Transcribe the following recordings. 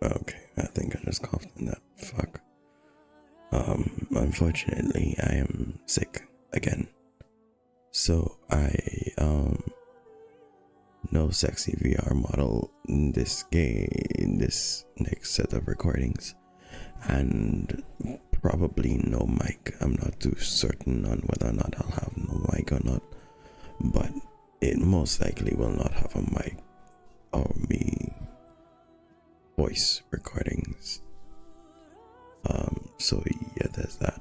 Okay, I think I just coughed on that. Fuck. Unfortunately, I am sick again. So no sexy VR model in this game, in this next set of recordings, and probably no mic. I'm not too certain on whether or not I'll have no mic or not, but it most likely will not have a mic or me voice recordings. So yeah, there's that.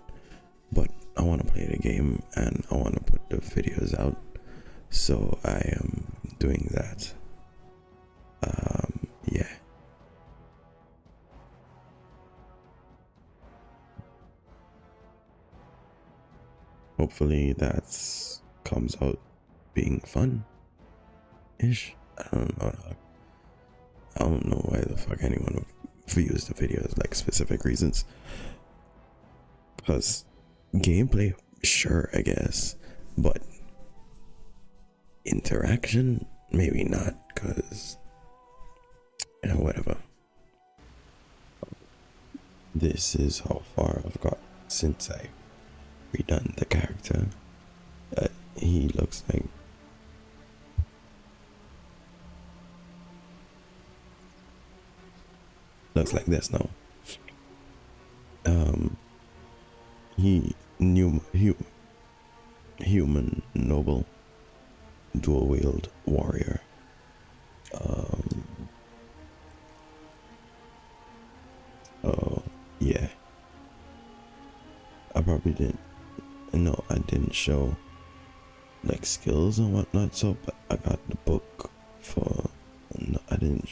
But I want to play the game and I want to put the videos out, so I am doing that. Yeah. Hopefully that comes out being fun ish. I don't know. I don't know why the fuck anyone would views the videos, like specific reasons. Because gameplay, sure, I guess, but interaction, maybe not. Because whatever. This is how far I've got since I redone the character. He looks like this now. He human noble dual wield warrior. Oh yeah, I probably didn't. No, I didn't show like skills and whatnot. So, but I got the book for. No, I didn't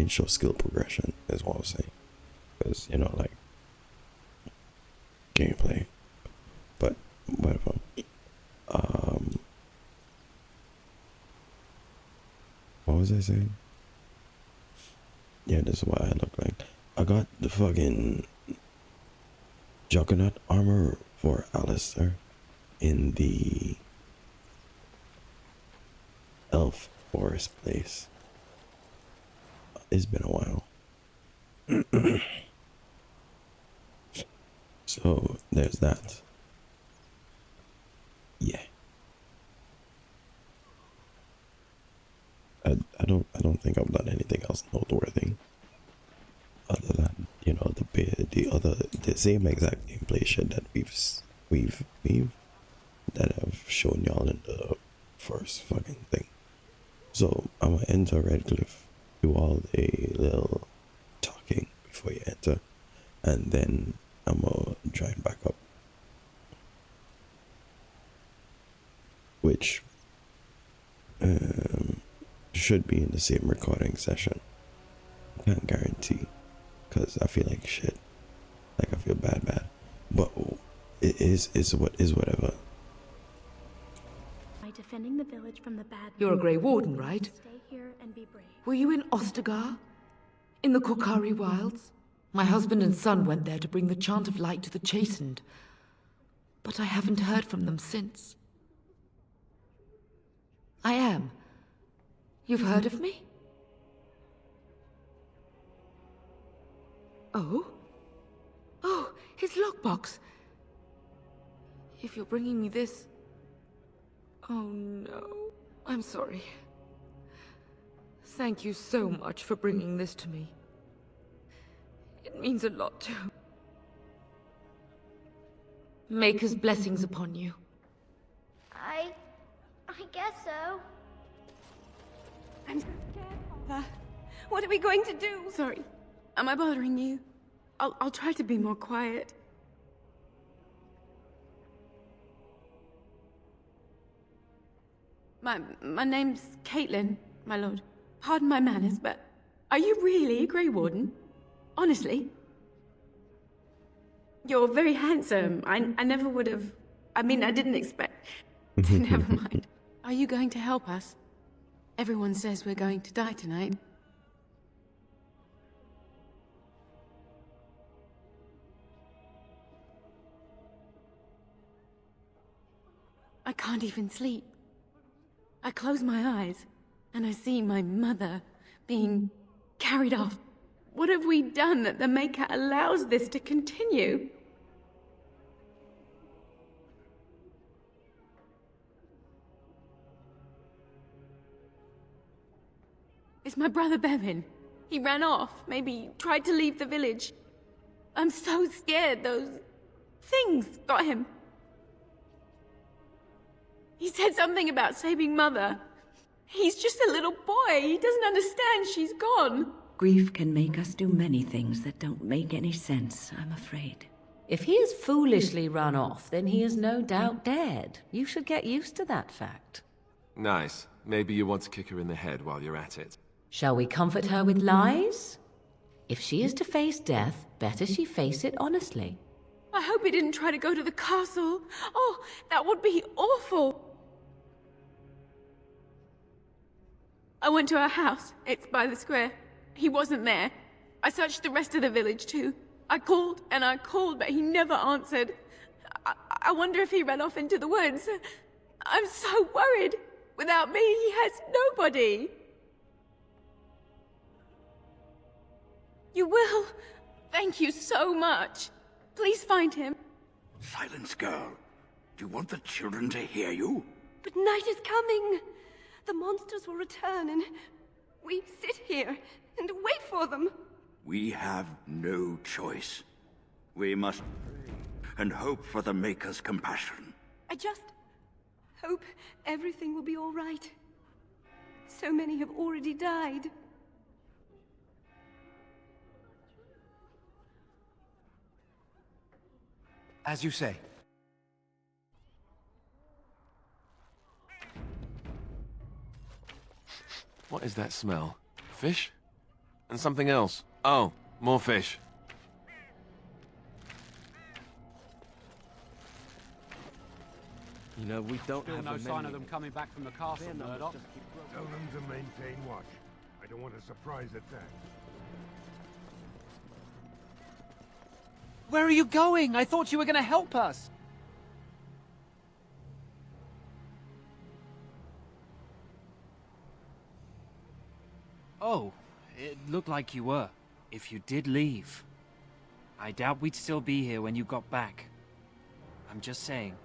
show skill progression. Is what I was saying, because like gameplay. But whatever. What was I saying? Yeah, this is what I look like. I got the fucking Juggernaut armor for Alistair in the Elf Forest place. It's been a while. So there's that. Yeah. I don't think I've done anything else noteworthy other than the same exact gameplay shit that we've that I've shown y'all in the first fucking thing. So I'm gonna enter Redcliffe, do all the little talking before you enter, and then I'm gonna join back up, which should be in the same recording session. Can't guarantee, cause I feel like shit. Like I feel bad, but it is whatever. By defending the village from the bad. You're a Grey Warden, right? Stay here and be brave. Were you in Ostagar? In the Korkari Wilds? My husband and son went there to bring the chant of light to the chastened, but I haven't heard from them since. I am. You've heard of me? Oh? Oh, his lockbox. If you're bringing me this... Oh no, I'm sorry. Thank you so much for bringing this to me. It means a lot to... Maker's blessings upon you. I guess so. I'm scared, Father. What are we going to do? Sorry. Am I bothering you? I'll try to be more quiet. My name's Caitlin, my lord. Pardon my manners, but are you really a Grey Warden? Honestly? You're very handsome. I never would have... I mean, I didn't expect... Never mind. Are you going to help us? Everyone says we're going to die tonight. I can't even sleep. I close my eyes, and I see my mother being carried off. What have we done that the Maker allows this to continue? It's my brother Bevan. He ran off, maybe tried to leave the village. I'm so scared those things got him. He said something about saving Mother. He's just a little boy. He doesn't understand she's gone. Grief can make us do many things that don't make any sense, I'm afraid. If he has foolishly run off, then he is no doubt dead. You should get used to that fact. Nice. Maybe you want to kick her in the head while you're at it. Shall we comfort her with lies? If she is to face death, better she face it honestly. I hope he didn't try to go to the castle. Oh, that would be awful. I went to her house. It's by the square. He wasn't there. I searched the rest of the village too. I called and I called, but he never answered. I wonder if he ran off into the woods. I'm so worried. Without me, he has nobody. You will? Thank you so much. Please find him. Silence, girl. Do you want the children to hear you? But night is coming. The monsters will return and we sit here and wait for them. We have no choice. We must pray and hope for the Maker's compassion. I just hope everything will be all right. So many have already died. As you say. What is that smell? Fish? And something else. Oh, more fish. You know, we don't Still have no a sign menu. of them coming back from the castle, Murdoch. Tell them to maintain watch. I don't want a surprise attack. Where are you going? I thought you were going to help us. Oh, it looked like you were. If you did leave, I doubt we'd still be here when you got back. I'm just saying.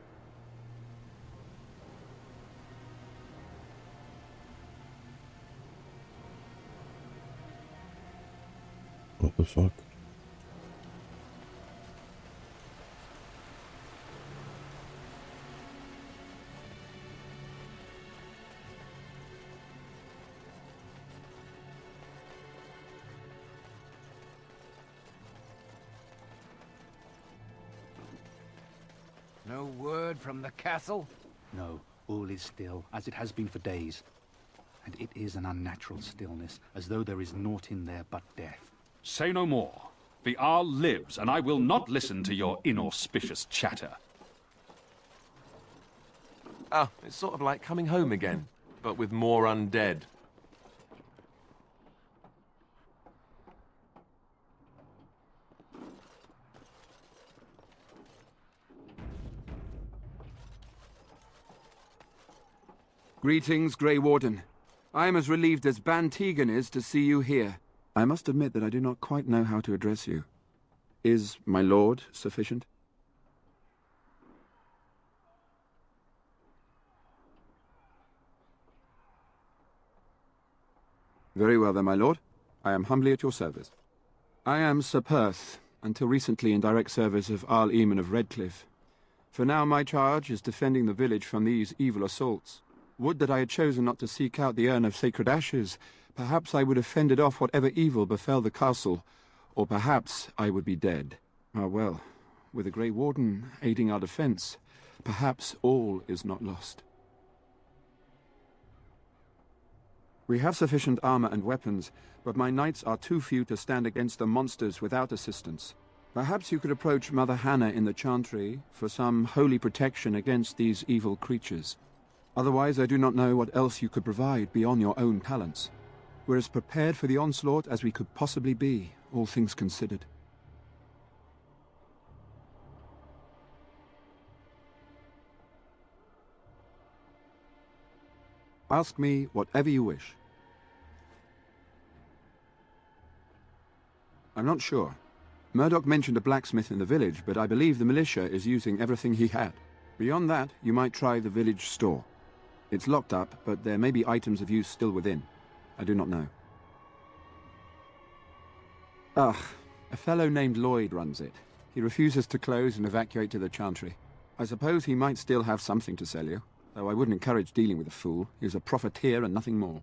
What the fuck? No word from the castle? No, all is still, as it has been for days. And it is an unnatural stillness, as though there is naught in there but death. Say no more. The Arl lives, and I will not listen to your inauspicious chatter. Oh, it's sort of like coming home again, but with more undead. Greetings, Grey Warden. I am as relieved as Ban Tegan is to see you here. I must admit that I do not quite know how to address you. Is my lord sufficient? Very well then, my lord. I am humbly at your service. I am Sir Perth, until recently in direct service of Arl Eamon of Redcliffe. For now my charge is defending the village from these evil assaults. Would that I had chosen not to seek out the urn of sacred ashes. Perhaps I would have fended off whatever evil befell the castle, or perhaps I would be dead. Ah well, with the Grey Warden aiding our defence, perhaps all is not lost. We have sufficient armor and weapons, but my knights are too few to stand against the monsters without assistance. Perhaps you could approach Mother Hannah in the Chantry for some holy protection against these evil creatures. Otherwise, I do not know what else you could provide beyond your own talents. We're as prepared for the onslaught as we could possibly be, all things considered. Ask me whatever you wish. I'm not sure. Murdoch mentioned a blacksmith in the village, but I believe the militia is using everything he had. Beyond that, you might try the village store. It's locked up, but there may be items of use still within. I do not know. Ah, a fellow named Lloyd runs it. He refuses to close and evacuate to the Chantry. I suppose he might still have something to sell you, though I wouldn't encourage dealing with a fool. He's a profiteer and nothing more.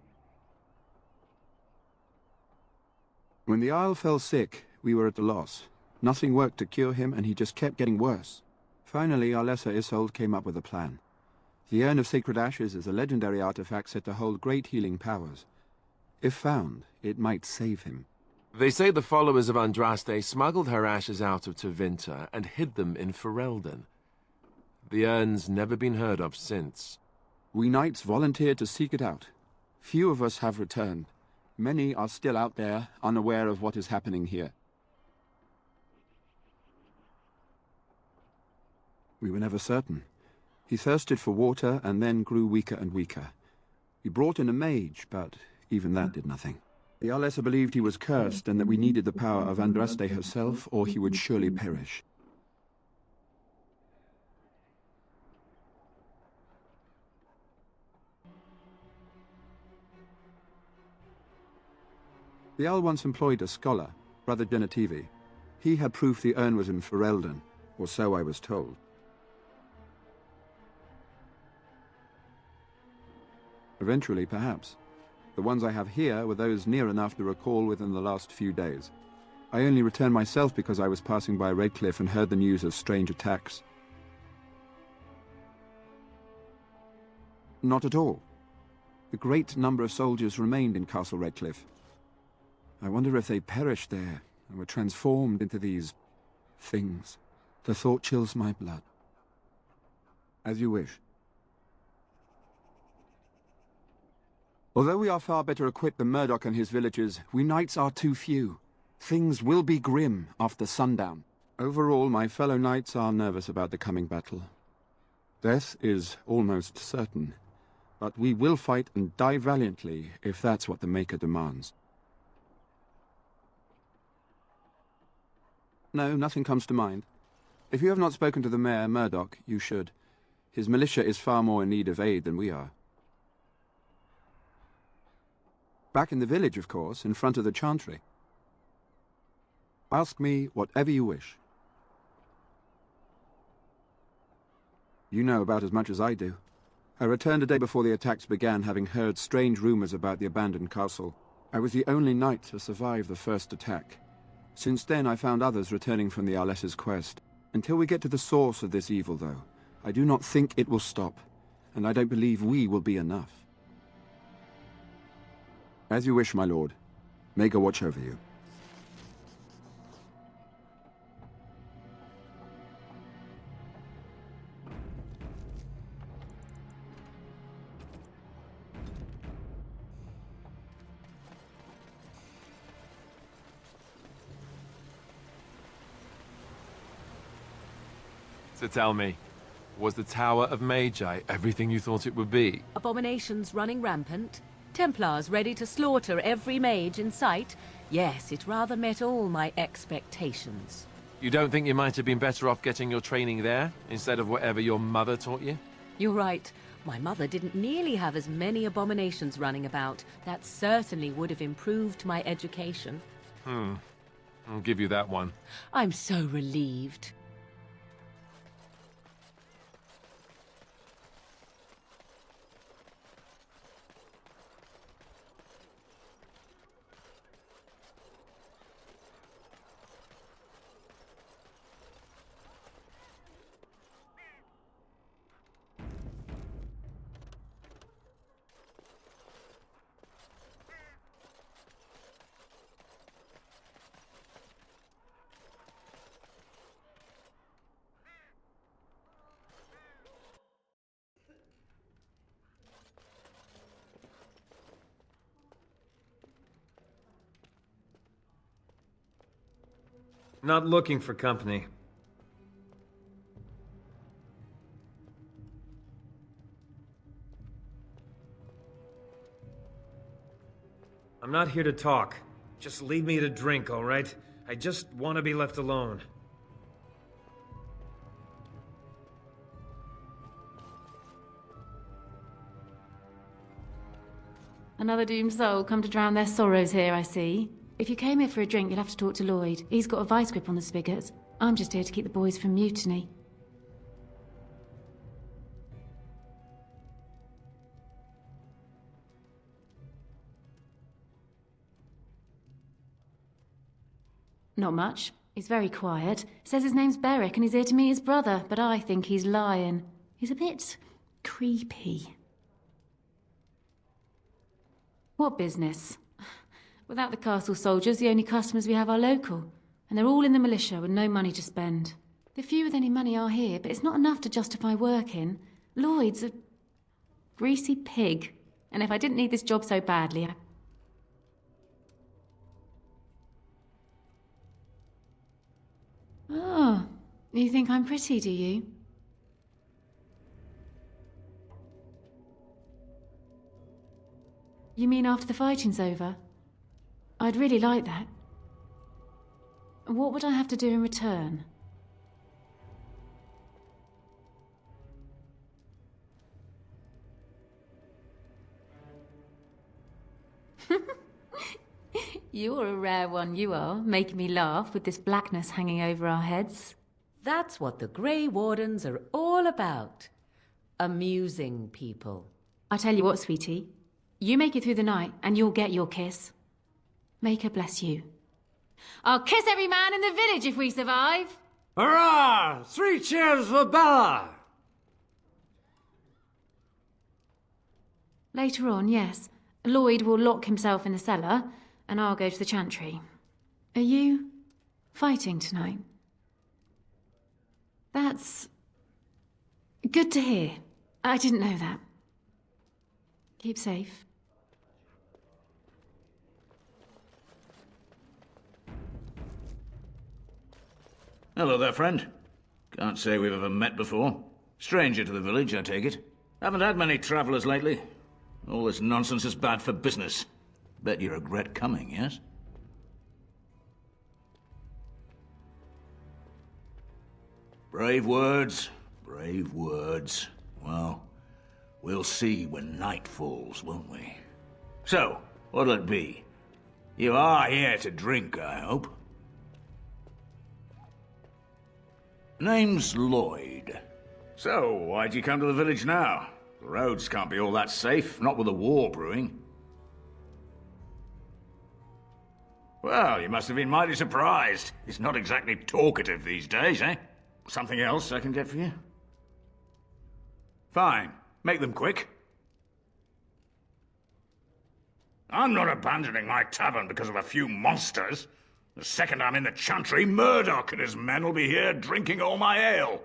When the Isle fell sick, we were at a loss. Nothing worked to cure him, and he just kept getting worse. Finally, our lesser Isolde came up with a plan. The Urn of Sacred Ashes is a legendary artifact said to hold great healing powers. If found, it might save him. They say the followers of Andraste smuggled her ashes out of Tevinter and hid them in Ferelden. The urn's never been heard of since. We knights volunteered to seek it out. Few of us have returned. Many are still out there, unaware of what is happening here. We were never certain. He thirsted for water and then grew weaker and weaker. We brought in a mage, but even that did nothing. The Arlessa believed he was cursed and that we needed the power of Andraste herself, or he would surely perish. The Owl once employed a scholar, Brother Genetivi. He had proof the urn was in Ferelden, or so I was told. Eventually, perhaps. The ones I have here were those near enough to recall within the last few days. I only returned myself because I was passing by Redcliffe and heard the news of strange attacks. Not at all. A great number of soldiers remained in Castle Redcliffe. I wonder if they perished there and were transformed into these things. The thought chills my blood. As you wish. Although we are far better equipped than Murdoch and his villagers, we knights are too few. Things will be grim after sundown. Overall, my fellow knights are nervous about the coming battle. Death is almost certain, but we will fight and die valiantly if that's what the Maker demands. No, nothing comes to mind. If you have not spoken to the Mayor, Murdoch, you should. His militia is far more in need of aid than we are. Back in the village, of course, in front of the Chantry. Ask me whatever you wish. You know about as much as I do. I returned a day before the attacks began, having heard strange rumors about the abandoned castle. I was the only knight to survive the first attack. Since then, I found others returning from the Arlessa's quest. Until we get to the source of this evil, though, I do not think it will stop, and I don't believe we will be enough. As you wish, my lord. May God watch over you. So tell me, was the Tower of Magi everything you thought it would be? Abominations running rampant? Templars ready to slaughter every mage in sight? Yes, it rather met all my expectations. You don't think you might have been better off getting your training there, instead of whatever your mother taught you? You're right. My mother didn't nearly have as many abominations running about. That certainly would have improved my education. I'll give you that one. I'm so relieved. Not looking for company. I'm not here to talk. Just leave me to drink, all right? I just want to be left alone. Another doomed soul come to drown their sorrows here, I see. If you came here for a drink, you'll have to talk to Lloyd. He's got a vice grip on the spigots. I'm just here to keep the boys from mutiny. Not much. He's very quiet. Says his name's Beric and he's here to meet his brother, but I think he's lying. He's a bit creepy. What business? Without the castle soldiers, the only customers we have are local, and they're all in the militia with no money to spend. The few with any money are here, but it's not enough to justify working. Lloyd's a greasy pig, and if I didn't need this job so badly, Oh, you think I'm pretty, do you? You mean after the fighting's over? I'd really like that. What would I have to do in return? You're a rare one, you are, making me laugh with this blackness hanging over our heads. That's what the Grey Wardens are all about. Amusing people. I tell you what, sweetie. You make it through the night, and you'll get your kiss. Make her bless you. I'll kiss every man in the village if we survive! Hurrah! 3 cheers for Bella! Later on, yes. Lloyd will lock himself in the cellar, and I'll go to the chantry. Are you fighting tonight? That's good to hear. I didn't know that. Keep safe. Hello there, friend. Can't say we've ever met before. Stranger to the village, I take it. Haven't had many travellers lately. All this nonsense is bad for business. Bet you regret coming, yes? Brave words, brave words. Well, we'll see when night falls, won't we? So, what'll it be? You are here to drink, I hope. Name's Lloyd. So, why'd you come to the village now? The roads can't be all that safe, not with a war brewing. Well, you must have been mighty surprised. It's not exactly talkative these days, eh? Something else I can get for you? Fine. Make them quick. I'm not abandoning my tavern because of a few monsters. The second I'm in the chantry, Murdoch and his men will be here drinking all my ale.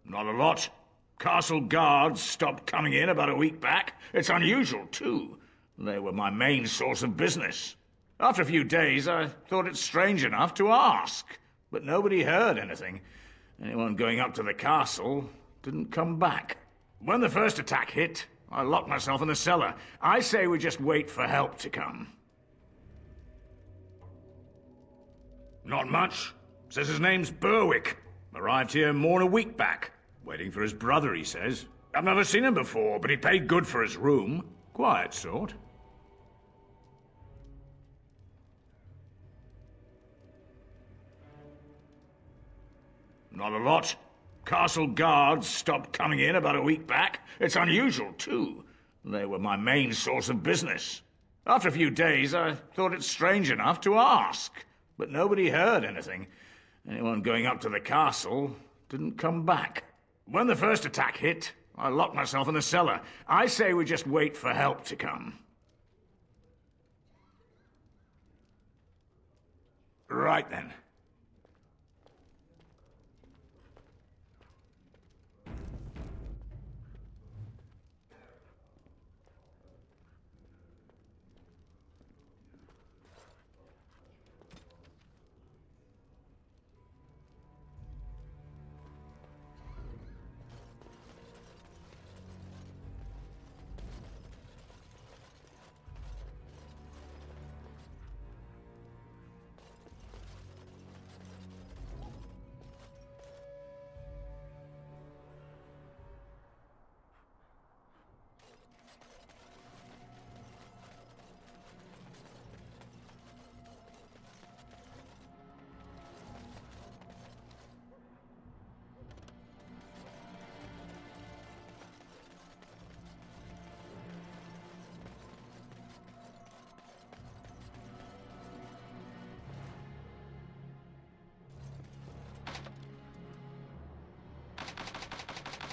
Not a lot. Castle guards stopped coming in about a week back. It's unusual, too. They were my main source of business. After a few days, I thought it strange enough to ask. But nobody heard anything. Anyone going up to the castle didn't come back. When the first attack hit, I locked myself in the cellar. I say we just wait for help to come. Not much. Says his name's Berwick. Arrived here more than a week back. Waiting for his brother, he says. I've never seen him before, but he paid good for his room. Quiet sort. Not a lot. Castle guards stopped coming in about a week back. It's unusual, too. They were my main source of business. After a few days, I thought it strange enough to ask. But nobody heard anything. Anyone going up to the castle didn't come back. When the first attack hit, I locked myself in the cellar. I say we just wait for help to come. Right then.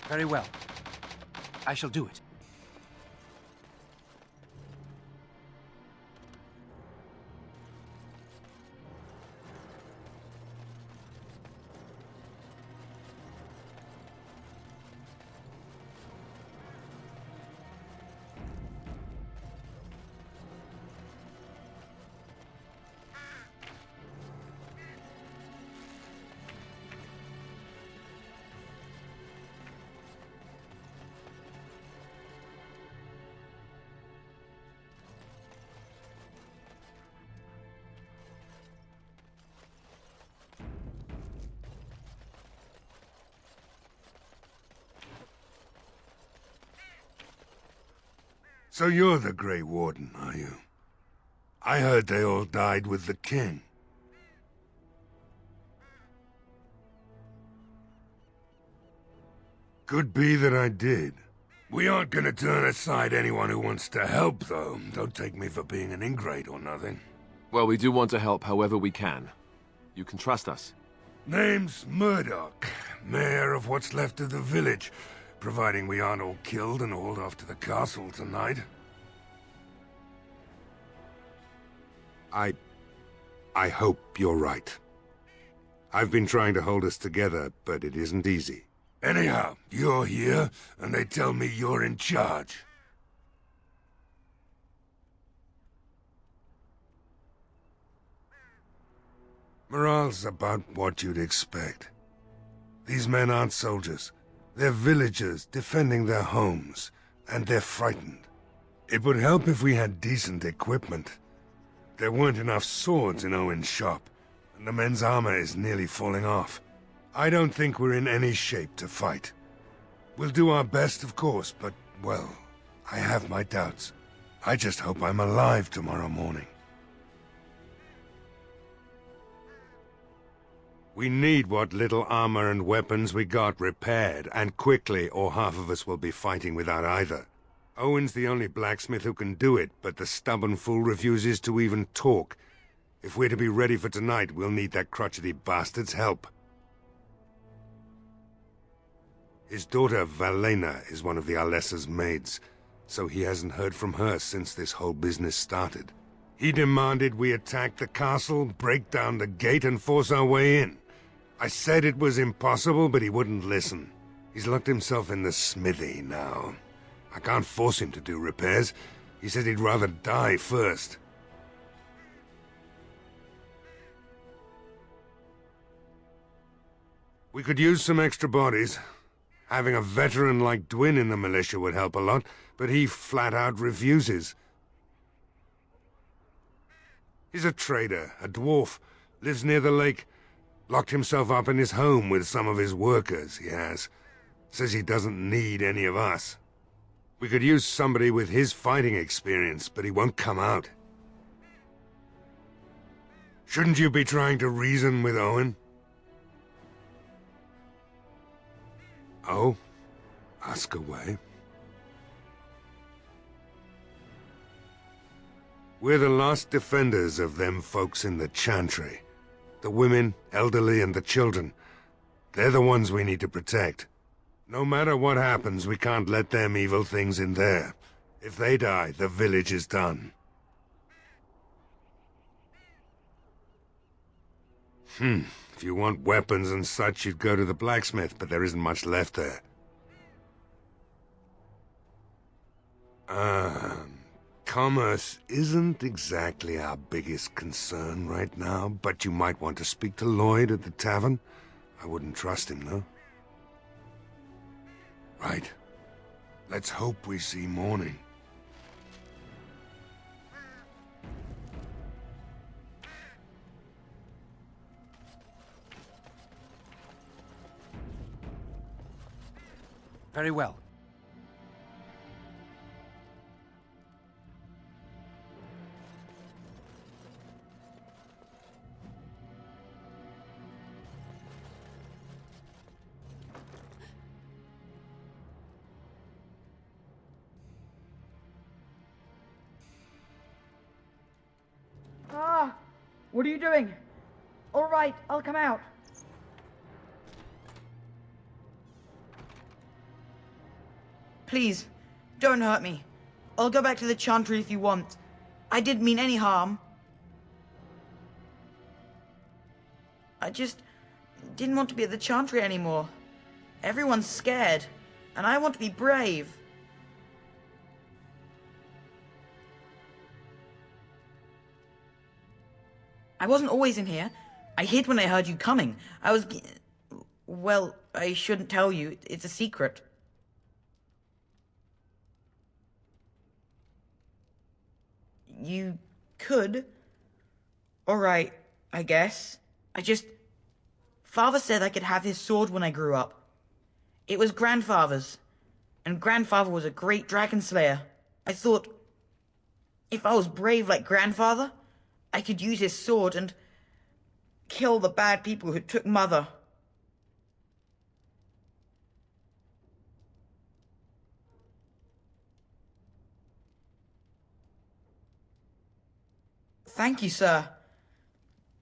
Very well. I shall do it. So you're the Grey Warden, are you? I heard they all died with the king. Could be that I did. We aren't gonna turn aside anyone who wants to help, though. Don't take me for being an ingrate or nothing. Well, we do want to help however we can. You can trust us. Name's Murdoch, mayor of what's left of the village, providing we aren't all killed and hauled off to the castle tonight. I hope you're right. I've been trying to hold us together, but it isn't easy. Anyhow, you're here, and they tell me you're in charge. Morale's about what you'd expect. These men aren't soldiers. They're villagers defending their homes, and they're frightened. It would help if we had decent equipment. There weren't enough swords in Owen's shop, and the men's armor is nearly falling off. I don't think we're in any shape to fight. We'll do our best, of course, but, well, I have my doubts. I just hope I'm alive tomorrow morning. We need what little armor and weapons we got repaired, and quickly, or half of us will be fighting without either. Owen's the only blacksmith who can do it, but the stubborn fool refuses to even talk. If we're to be ready for tonight, we'll need that crotchety bastard's help. His daughter, Valena, is one of the Alessa's maids, so he hasn't heard from her since this whole business started. He demanded we attack the castle, break down the gate, and force our way in. I said it was impossible, but he wouldn't listen. He's locked himself in the smithy now. I can't force him to do repairs. He said he'd rather die first. We could use some extra bodies. Having a veteran like Dwin in the militia would help a lot, but he flat out refuses. He's a trader, a dwarf, lives near the lake. Locked himself up in his home with some of his workers, he has. Says he doesn't need any of us. We could use somebody with his fighting experience, but he won't come out. Shouldn't you be trying to reason with Owen? Oh? Ask away. We're the last defenders of them folks in the Chantry. The women, elderly, and the children. They're the ones we need to protect. No matter what happens, we can't let them evil things in there. If they die, the village is done. If you want weapons and such, you'd go to the blacksmith, but there isn't much left there. Commerce isn't exactly our biggest concern right now, but you might want to speak to Lloyd at the tavern. I wouldn't trust him, though. Right. Let's hope we see morning. Very well. What are you doing? All right, I'll come out. Please, don't hurt me. I'll go back to the Chantry if you want. I didn't mean any harm. I just didn't want to be at the Chantry anymore. Everyone's scared, and I want to be brave. I wasn't always in here. I hid when I heard you coming. Well, I shouldn't tell you. It's a secret. You could. Alright, I guess. Father said I could have his sword when I grew up. It was Grandfather's, and Grandfather was a great dragon slayer. I thought, if I was brave like Grandfather, I could use his sword and kill the bad people who took Mother. Thank you, sir.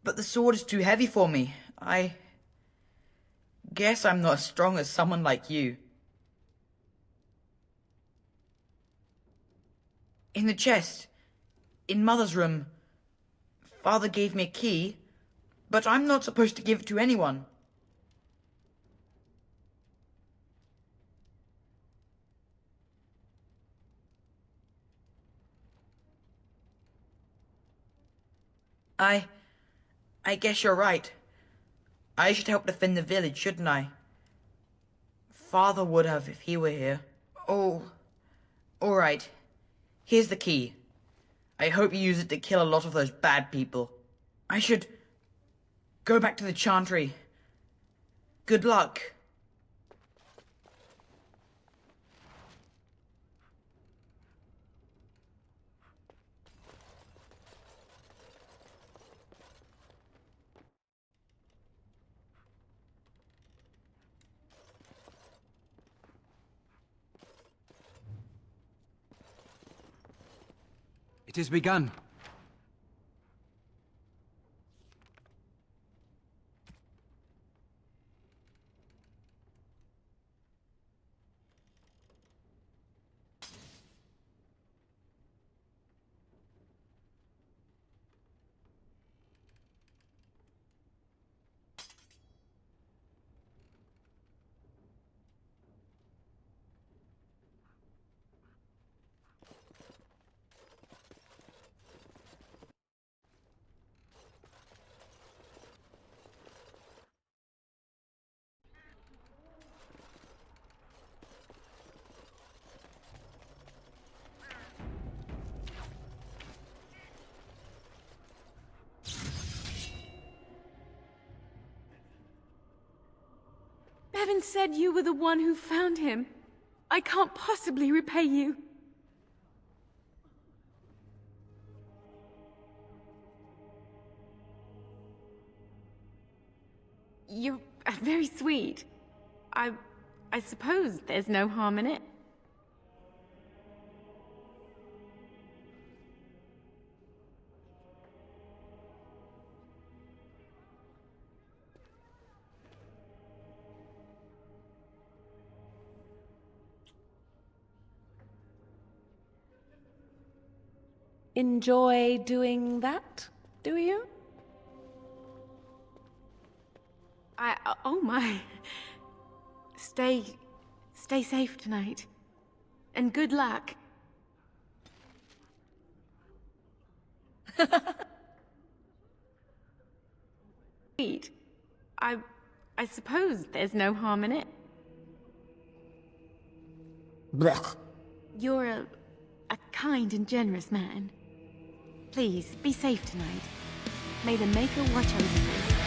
But the sword is too heavy for me. I guess I'm not as strong as someone like you. In the chest, in Mother's room, Father gave me a key, but I'm not supposed to give it to anyone. I guess you're right. I should help defend the village, shouldn't I? Father would have if he were here. Oh, alright. Here's the key. I hope you use it to kill a lot of those bad people. I should go back to the Chantry. Good luck. It is begun. Bevan said you were the one who found him. I can't possibly repay you. You're very sweet. I suppose there's no harm in it. Enjoy doing that, do you? Oh my. Stay safe tonight. And good luck. I suppose there's no harm in it. Blech. You're a kind and generous man. Please, be safe tonight. May the Maker watch over you.